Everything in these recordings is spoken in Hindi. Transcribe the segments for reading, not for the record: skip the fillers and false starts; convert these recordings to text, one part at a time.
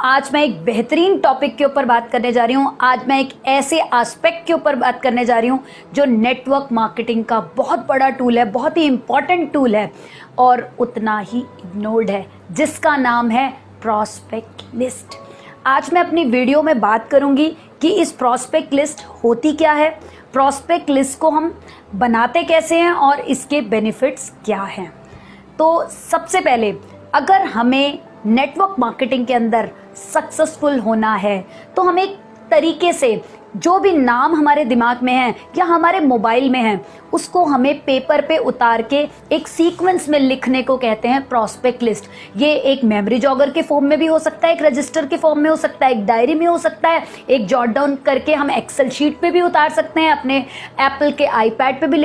आज मैं एक बेहतरीन टॉपिक के ऊपर बात करने जा रही हूँ। आज मैं एक ऐसे एस्पेक्ट के ऊपर बात करने जा रही हूँ जो नेटवर्क मार्केटिंग का बहुत बड़ा टूल है, बहुत ही इंपॉर्टेंट टूल है और उतना ही इग्नोर्ड है, जिसका नाम है प्रॉस्पेक्ट लिस्ट। आज मैं अपनी वीडियो में बात करूंगी कि इस प्रॉस्पेक्ट लिस्ट होती क्या है, प्रॉस्पेक्ट लिस्ट को हम बनाते कैसे हैं और इसके बेनिफिट्स क्या हैं। तो सबसे पहले अगर हमें नेटवर्क मार्केटिंग के अंदर सक्सेसफुल होना है तो हमें एक तरीके से जो भी नाम हमारे दिमाग में है या हमारे मोबाइल में है उसको हमें पेपर पे उतार के एक सीक्वेंस में लिखने को कहते हैं प्रॉस्पेक्ट लिस्ट। ये एक मेमोरी जॉगर के फॉर्म में भी हो सकता है, एक रजिस्टर के फॉर्म में हो सकता है, एक डायरी में हो सकता है, एक जॉट डाउन करके हम एक्सेल शीट पे भी उतार सकते हैं, अपने एप्पल के आईपैड पे भी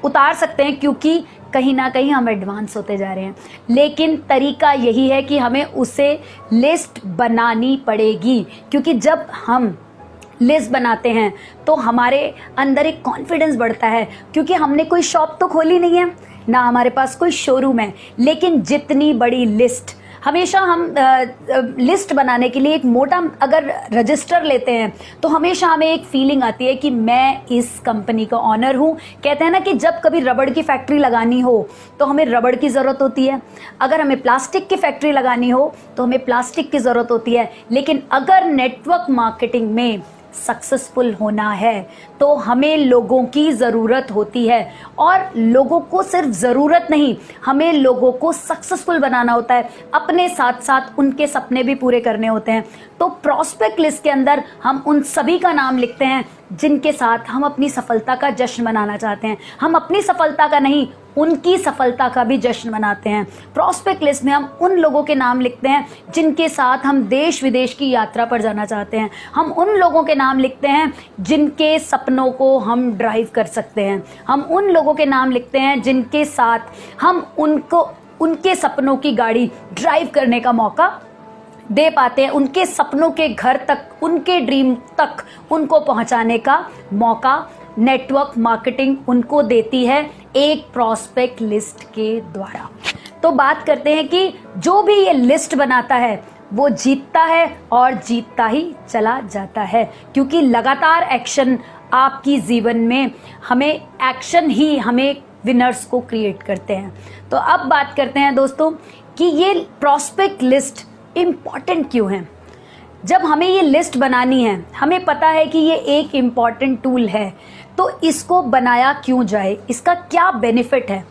उतार सकते हैं, क्योंकि कहीं ना कहीं हम एडवांस होते जा रहे हैं। लेकिन तरीका यही है कि हमें उसे लिस्ट बनानी पड़ेगी, क्योंकि जब हम लिस्ट बनाते हैं तो हमारे अंदर एक कॉन्फिडेंस बढ़ता है, क्योंकि हमने कोई शॉप तो खोली नहीं है, ना हमारे पास कोई शोरूम है, लेकिन जितनी बड़ी लिस्ट, हमेशा हम लिस्ट बनाने के लिए एक मोटा अगर रजिस्टर लेते हैं तो हमेशा हमें एक फीलिंग आती है कि मैं इस कंपनी का ऑनर हूँ। कहते हैं ना कि जब कभी रबड़ की फैक्ट्री लगानी हो तो हमें रबड़ की ज़रूरत होती है, अगर हमें प्लास्टिक की फैक्ट्री लगानी हो तो हमें प्लास्टिक की ज़रूरत होती है। लेकिन अगर नेटवर्क मार्केटिंग में सक्सेसफुल होना है तो हमें लोगों की ज़रूरत होती है, और लोगों को सिर्फ ज़रूरत नहीं, हमें लोगों को सक्सेसफुल बनाना होता है, अपने साथ साथ उनके सपने भी पूरे करने होते हैं। तो प्रॉस्पेक्ट लिस्ट के अंदर हम उन सभी का नाम लिखते हैं जिनके साथ हम अपनी सफलता का जश्न मनाना चाहते हैं। हम अपनी सफलता का नहीं, उनकी सफलता का भी जश्न मनाते हैं। प्रॉस्पेक्ट लिस्ट में हम उन लोगों के नाम लिखते हैं जिनके साथ हम देश विदेश की यात्रा पर जाना चाहते हैं। हम उन लोगों के नाम लिखते हैं जिनके सपनों को हम ड्राइव कर सकते हैं। हम उन लोगों के नाम लिखते हैं जिनके साथ हम उनको उनके सपनों की गाड़ी ड्राइव करने का मौका दे पाते हैं, उनके सपनों के घर तक, उनके ड्रीम तक उनको पहुंचाने का मौका नेटवर्क मार्केटिंग उनको देती है एक प्रॉस्पेक्ट लिस्ट के द्वारा। तो बात करते हैं कि जो भी ये लिस्ट बनाता है वो जीतता है और जीतता ही चला जाता है, क्योंकि लगातार एक्शन आपकी जीवन में हमें विनर्स को क्रिएट करते हैं। तो अब बात करते हैं दोस्तों कि ये प्रॉस्पेक्ट लिस्ट इम्पॉर्टेंट क्यों है। जब हमें ये लिस्ट बनानी है, हमें पता है कि ये एक इम्पॉर्टेंट टूल है, तो इसको बनाया क्यों जाए, इसका क्या बेनिफिट है।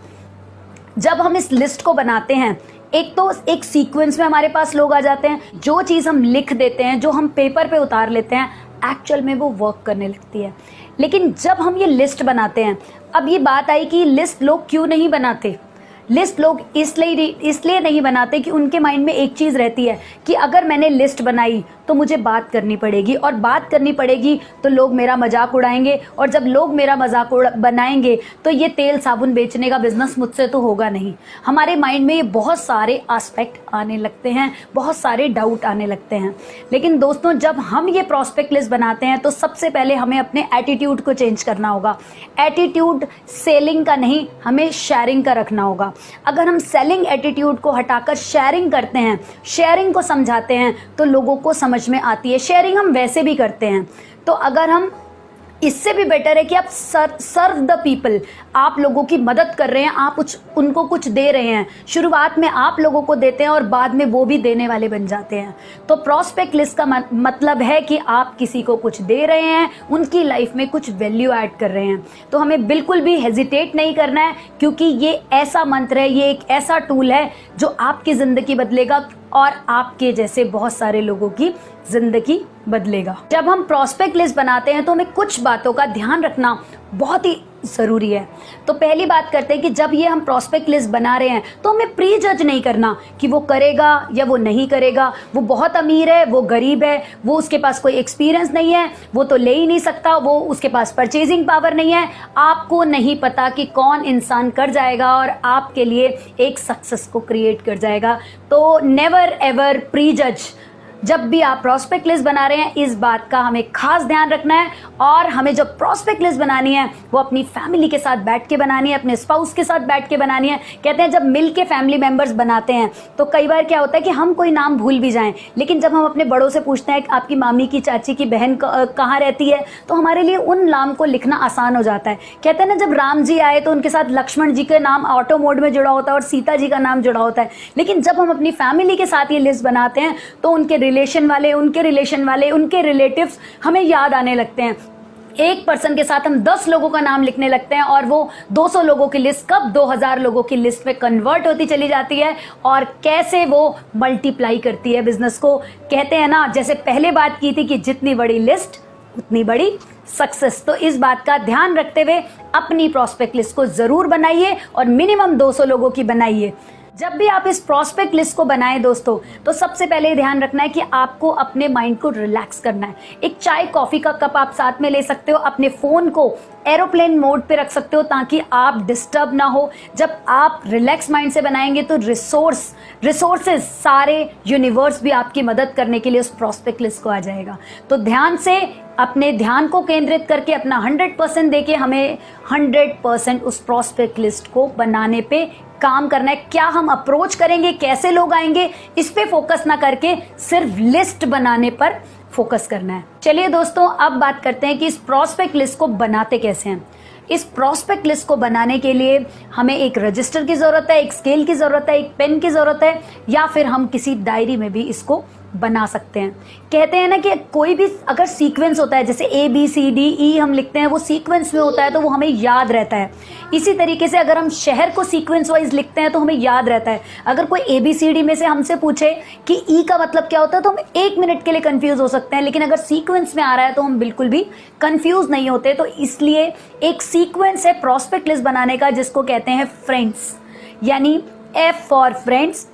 जब हम इस लिस्ट को बनाते हैं, एक तो एक सीक्वेंस में हमारे पास लोग आ जाते हैं, जो चीज़ हम लिख देते हैं, जो हम पेपर पे उतार लेते हैं, एक्चुअल में वो वर्क करने लगती है। लेकिन जब हम ये लिस्ट बनाते हैं, अब ये बात आई कि लिस्ट लोग क्यों नहीं बनाते। लिस्ट लोग इसलिए नहीं बनाते कि उनके माइंड में एक चीज़ रहती है कि अगर मैंने लिस्ट बनाई तो मुझे बात करनी पड़ेगी, और बात करनी पड़ेगी तो लोग मेरा मजाक उड़ाएंगे, और जब लोग मेरा मजाक बनाएंगे तो ये तेल साबुन बेचने का बिजनेस मुझसे तो होगा नहीं। हमारे माइंड में ये बहुत सारे एस्पेक्ट आने लगते हैं, बहुत सारे डाउट आने लगते हैं। लेकिन दोस्तों, जब हम ये प्रॉस्पेक्ट लिस्ट बनाते हैं तो सबसे पहले हमें अपने एटीट्यूड को चेंज करना होगा। एटीट्यूड सेलिंग का नहीं, हमें शेयरिंग का रखना होगा। अगर हम सेलिंग एटीट्यूड को हटाकर शेयरिंग करते हैं, शेयरिंग को समझाते हैं, तो लोगों को समझ में आती है। शेयरिंग हम वैसे भी करते हैं, तो अगर हम इससे भी बेटर है कि आप सर्व द पीपल, आप लोगों की मदद कर रहे हैं, आप उनको कुछ दे रहे हैं। शुरुआत में आप लोगों को देते हैं और बाद में वो भी देने वाले बन जाते हैं। तो प्रॉस्पेक्ट लिस्ट का मतलब है कि आप किसी को कुछ दे रहे हैं, उनकी लाइफ में कुछ वैल्यू ऐड कर रहे हैं। तो हमें बिल्कुल भी हेजिटेट नहीं करना है, क्योंकि ये ऐसा मंत्र है, ये एक ऐसा टूल है जो आपकी ज़िंदगी बदलेगा और आपके जैसे बहुत सारे लोगों की जिंदगी बदलेगा। जब हम प्रॉस्पेक्ट लिस्ट बनाते हैं तो हमें कुछ बातों का ध्यान रखना बहुत ही ज़रूरी है। तो पहली बात करते हैं कि जब ये हम प्रॉस्पेक्ट लिस्ट बना रहे हैं तो हमें प्री जज नहीं करना कि वो करेगा या वो नहीं करेगा, वो बहुत अमीर है, वो गरीब है, वो उसके पास कोई एक्सपीरियंस नहीं है, वो तो ले ही नहीं सकता, वो उसके पास परचेजिंग पावर नहीं है। आपको नहीं पता कि कौन इंसान कर जाएगा और आपके लिए एक सक्सेस को क्रिएट कर जाएगा। तो नेवर एवर प्री जज जब भी आप प्रॉस्पेक्ट लिस्ट बना रहे हैं इस बात का हमें खास ध्यान रखना है, और हमें जब प्रॉस्पेक्ट लिस्ट बनानी है वो अपनी फैमिली के साथ बैठ के बनानी है, अपने स्पाउस के साथ बैठ के बनानी है। कहते हैं जब मिल के फैमिली मेंबर्स बनाते हैं तो कई बार क्या होता है कि हम कोई नाम भूल भी जाएं, लेकिन जब हम अपने बड़ों से पूछते हैं आपकी मामी की चाची की बहन कहाँ रहती है, तो हमारे लिए उन नाम को लिखना आसान हो जाता है। कहते हैं ना जब राम जी आए तो उनके साथ लक्ष्मण जी के नाम ऑटो मोड में जुड़ा होता है और सीता जी का नाम जुड़ा होता है, लेकिन जब हम अपनी फैमिली के साथ ये लिस्ट बनाते हैं तो उनके रिलेशन वाले, उनके रिलेटिव्स हमें याद आने लगते हैं। एक पर्सन के साथ हम 10 लोगों का नाम लिखने लगते हैं और वो 200 लोगों की लिस्ट कब 2000 लोगों की लिस्ट में कन्वर्ट होती चली जाती है, और कैसे वो मल्टीप्लाई करती है बिजनेस को। कहते हैं ना, जैसे पहले बात की थी कि जितनी बड़ी लिस्ट उतनी बड़ी सक्सेस। तो इस बात का ध्यान रखते हुए अपनी प्रॉस्पेक्ट लिस्ट को जरूर बनाइए और मिनिमम 200 लोगों की बनाइए। जब भी आप इस प्रॉस्पेक्ट लिस्ट को बनाएं दोस्तों, तो सबसे पहले ध्यान रखना है कि आपको अपने माइंड को रिलैक्स करना है। एक चाय कॉफी का कप आप साथ में ले सकते हो, अपने फोन को एरोप्लेन मोड पे रख सकते हो ताकि आप डिस्टर्ब ना हो। जब आप रिलैक्स माइंड से बनाएंगे तो रिसोर्सेज सारे यूनिवर्स भी आपकी मदद करने के लिए उस प्रॉस्पेक्ट लिस्ट को आ जाएगा। तो ध्यान से अपने ध्यान को केंद्रित करके अपना 100% देके हमें 100% उस प्रॉस्पेक्ट लिस्ट को बनाने पे काम करना है। क्या हम अप्रोच करेंगे, कैसे लोग आएंगे, इस पे फोकस ना करके सिर्फ लिस्ट बनाने पर फोकस करना है। चलिए दोस्तों, अब बात करते हैं कि इस प्रॉस्पेक्ट लिस्ट को बनाते कैसे हैं। इस प्रॉस्पेक्ट लिस्ट को बनाने के लिए हमें एक रजिस्टर की जरूरत है, एक स्केल की जरूरत है, एक पेन की जरूरत है, या फिर हम किसी डायरी में भी इसको बना सकते हैं। कहते हैं ना कि कोई भी अगर सीक्वेंस होता है, जैसे ABCDE हम लिखते हैं, वो सीक्वेंस में होता है तो वो हमें याद रहता है। इसी तरीके से अगर हम शहर को सीक्वेंस वाइज लिखते हैं तो हमें याद रहता है। अगर कोई ABCD में से हमसे पूछे कि E का मतलब क्या होता है तो हम 1 मिनट के लिए कंफ्यूज हो सकते हैं, लेकिन अगर सीक्वेंस में आ रहा है तो हम बिल्कुल भी कंफ्यूज नहीं होते। तो इसलिए एक सीक्वेंस है प्रॉस्पेक्ट लिस्ट बनाने का जिसको कहते हैं फ्रेंड्स, यानी F for friends,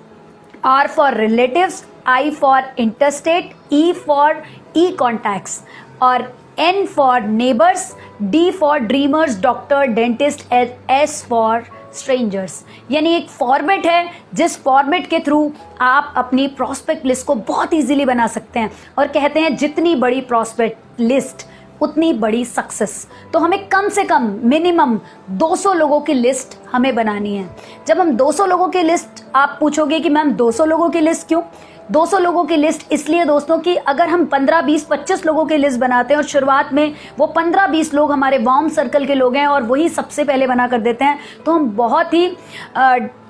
R for relatives, I for interstate, E for E contacts, और N for neighbours, D for dreamers, doctor, dentist, S for strangers. यानी एक फॉर्मेट है जिस फॉर्मेट के थ्रू आप अपनी प्रॉस्पेक्ट लिस्ट को बहुत इजीली बना सकते हैं। और कहते हैं जितनी बड़ी प्रॉस्पेक्ट लिस्ट उतनी बड़ी सक्सेस। तो हमें कम से कम मिनिमम 200 लोगों की लिस्ट हमें बनानी है। जब हम 200 लोगों की लिस्ट, आप पूछोगे कि मैम 200 लोगों की लिस्ट क्यों? 200 लोगों की लिस्ट इसलिए दोस्तों कि अगर हम 15, 20, 25 लोगों की लिस्ट बनाते हैं और शुरुआत में वो 15, 20 लोग हमारे वार्म सर्कल के लोग हैं और वही सबसे पहले बना कर देते हैं, तो हम बहुत ही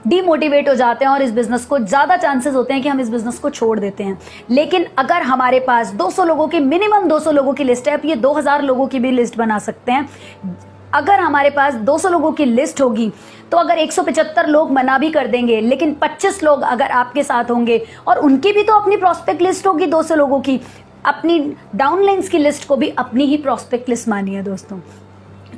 डीमोटिवेट हो जाते हैं और इस बिजनेस को ज़्यादा चांसेस होते हैं कि हम इस बिजनेस को छोड़ देते हैं। लेकिन अगर हमारे पास 200 लोगों की, मिनिमम 200 लोगों की लिस्ट है, आप ये 2000 लोगों की भी लिस्ट बना सकते हैं। अगर हमारे पास 200 लोगों की लिस्ट होगी तो अगर 175 लोग मना भी कर देंगे, लेकिन 25 लोग अगर आपके साथ होंगे और उनकी भी तो अपनी प्रॉस्पेक्ट लिस्ट होगी 200 लोगों की, अपनी डाउनलाइंस की लिस्ट को भी अपनी ही प्रॉस्पेक्ट लिस्ट मानिए दोस्तों।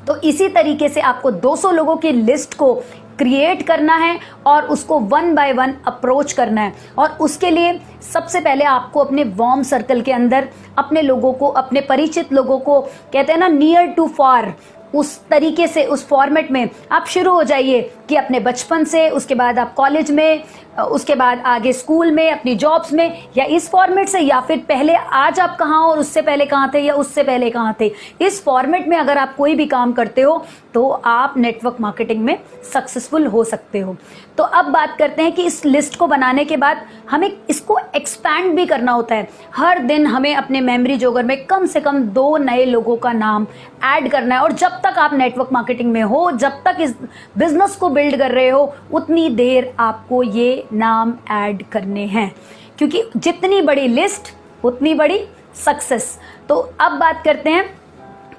तो इसी तरीके से आपको 200 लोगों की लिस्ट को क्रिएट करना है और उसको 1 बाय 1 अप्रोच करना है। और उसके लिए सबसे पहले आपको अपने वार्म सर्कल के अंदर अपने लोगों को, अपने परिचित लोगों को, कहते हैं ना नियर टू फार, उस तरीके से, उस फॉर्मेट में आप शुरू हो जाइए कि अपने बचपन से, उसके बाद आप कॉलेज में, उसके बाद आगे स्कूल में, अपनी जॉब्स में, या इस फॉर्मेट से, या फिर पहले आज आप कहाँ और उससे पहले कहाँ थे, या उससे पहले कहाँ थे। इस फॉर्मेट में अगर आप कोई भी काम करते हो तो आप नेटवर्क मार्केटिंग में सक्सेसफुल हो सकते हो। तो अब बात करते हैं कि इस लिस्ट को बनाने के बाद हमें इसको एक्सपैंड भी करना होता है। हर दिन हमें अपने मेमोरी जोगर में कम से कम 2 नए लोगों का नाम ऐड करना है। और जब तक आप नेटवर्क मार्केटिंग में हो, जब तक इस बिजनेस को बिल्ड कर रहे हो, उतनी देर आपको ये नाम ऐड करने हैं, क्योंकि जितनी बड़ी लिस्ट उतनी बड़ी सक्सेस। तो अब बात करते हैं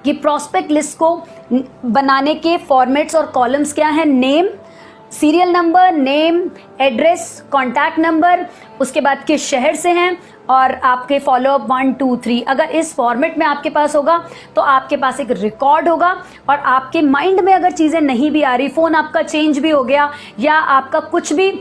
कि प्रॉस्पेक्ट लिस्ट को बनाने के फॉर्मेट्स और कॉलम्स क्या हैं। Name, serial number, name, address, contact number, उसके बाद किस शहर से हैं, और आपके फॉलोअप 1, 2, 3। अगर इस फॉर्मेट में आपके पास होगा तो आपके पास एक रिकॉर्ड होगा। और आपके माइंड में अगर चीज़ें नहीं भी आ रही, फ़ोन आपका चेंज भी हो गया, या आपका कुछ भी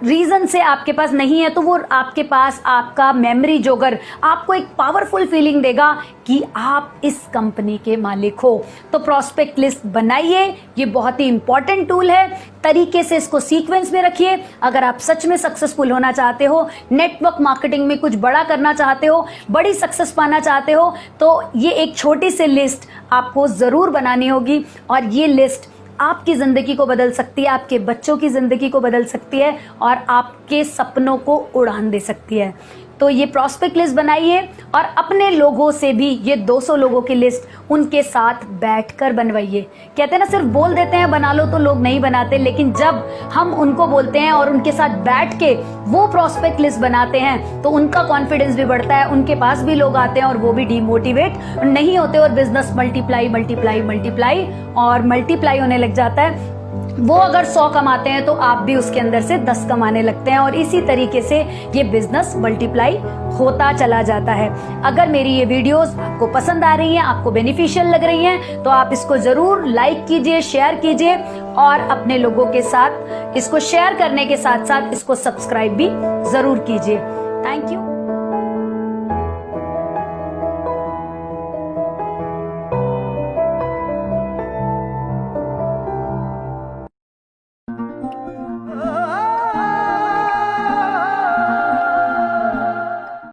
रीजन से आपके पास नहीं है, तो वो आपके पास आपका मेमोरी जोगर आपको एक पावरफुल फीलिंग देगा कि आप इस कंपनी के मालिक हो। तो प्रॉस्पेक्ट लिस्ट बनाइए, ये बहुत ही इंपॉर्टेंट टूल है। तरीके से इसको सीक्वेंस में रखिए। अगर आप सच में सक्सेसफुल होना चाहते हो, नेटवर्क मार्केटिंग में कुछ बड़ा करना चाहते हो, बड़ी सक्सेस पाना चाहते हो, तो ये एक छोटी सी लिस्ट आपको जरूर बनानी होगी। और ये लिस्ट आपकी जिंदगी को बदल सकती है, आपके बच्चों की जिंदगी को बदल सकती है और आपके सपनों को उड़ान दे सकती है। तो ये प्रॉस्पेक्ट लिस्ट बनाइए और अपने लोगों से भी ये 200 लोगों की लिस्ट उनके साथ बैठकर बनवाइए। कहते हैं ना, सिर्फ बोल देते हैं बना लो तो लोग नहीं बनाते, लेकिन जब हम उनको बोलते हैं और उनके साथ बैठ के वो प्रॉस्पेक्ट लिस्ट बनाते हैं तो उनका कॉन्फिडेंस भी बढ़ता है, उनके पास भी लोग आते हैं और वो भी डिमोटिवेट नहीं होते और बिजनेस मल्टीप्लाई मल्टीप्लाई मल्टीप्लाई और मल्टीप्लाई होने लग जाता है। वो अगर 100 कमाते हैं तो आप भी उसके अंदर से 10 कमाने लगते हैं और इसी तरीके से ये बिजनेस मल्टीप्लाई होता चला जाता है। अगर मेरी ये वीडियोस आपको पसंद आ रही हैं, आपको बेनिफिशियल लग रही हैं, तो आप इसको जरूर लाइक कीजिए, शेयर कीजिए और अपने लोगों के साथ इसको शेयर करने के साथ साथ इसको सब्सक्राइब भी जरूर कीजिए। Thank you.